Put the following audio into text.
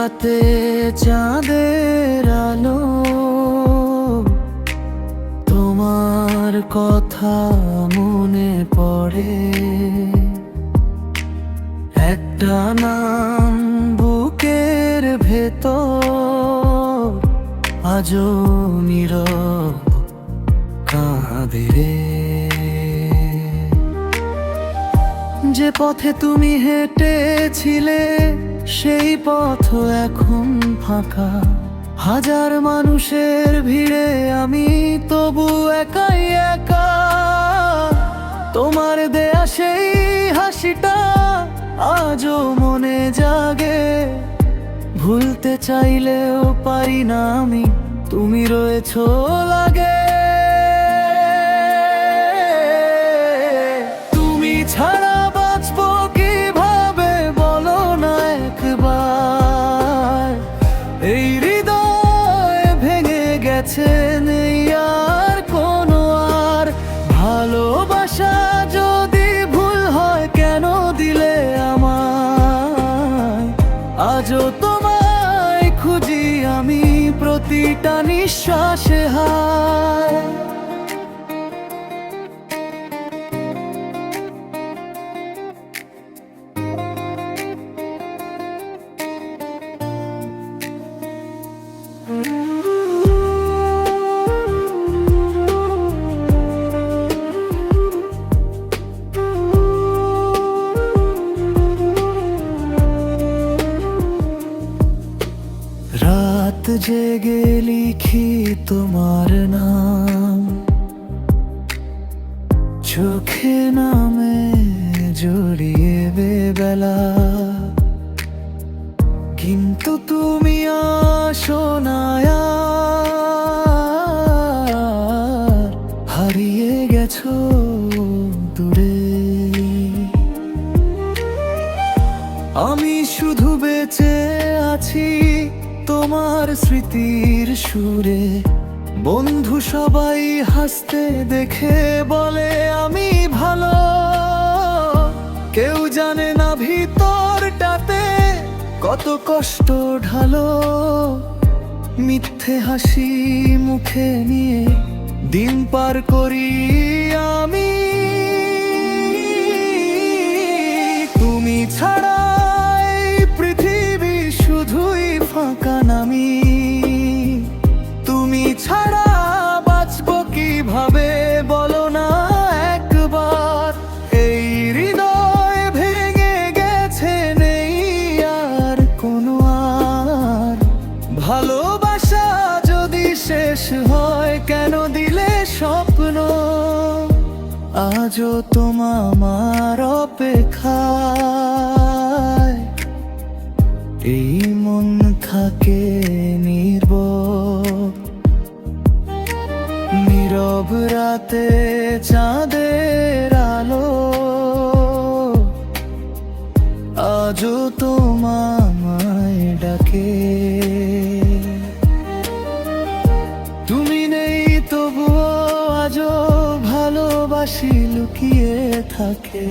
রাতে চাঁদের আলো, তোমার কথা মনে পড়ে। একটা নাম বুকের ভেতর আজও নীরব কাঁদে রে। যে পথে তুমি হেঁটেছিলে সেই পথ এখন ফাঁকা। হাজার মানুষের ভিড়ে আমি তবু একাই একা। তোমার দেয়া সেই হাসিটা আজও মনে জাগে। ভুলতে চাইলেও পারি না আমি, তুমি রয়েছো লাগে। তুমি ছাড়া বাঁচবো কিভাবে বলো না একবার। এই হৃদয় ভেঙে গেছে, নেই আর কোনো আর ভালোবাসা। যদি ভুল হয় কেন দিলে আমায়? আজও তোমায় খুঁজি আমি প্রতিটা নিঃশ্বাসে হায়। রাত জেগে লিখি তোমার নাম, চোখে নামে জড়িয়ে বেলা। কিন্তু তুমি আসো না আর, হারিয়ে গেছো দূরে। আমি শুধু বেঁচে আছি তোমার স্মৃতির সুরে। বন্ধু সবাই হাসতে দেখে বলে আমি ভালো। কেউ জানে না ভিতরটাতে কত কষ্ট ঢালো। মিথ্যে হাসি মুখে নিয়ে দিন পার করি আমি। তুমি ছাড়া পৃথিবী শুধুই ফাঁকা নামি। তুমি ছাড়া বাঁচবো কিভাবে বলো না একবার। এই হৃদয় ভেঙে গেছে, নেই আর কোনো আর ভালোবাসা। যদি শেষ হয় কেন দিলে স্বপ্ন? আজও তোমার অপেক্ষায় এই মন থাকে নির্ভর। নীরব রাতে চাঁদের আলো, আজও তোমায় ডাকে। তুমি নেই তবুও আজও ভালোবাসি লুকিয়ে থাকে।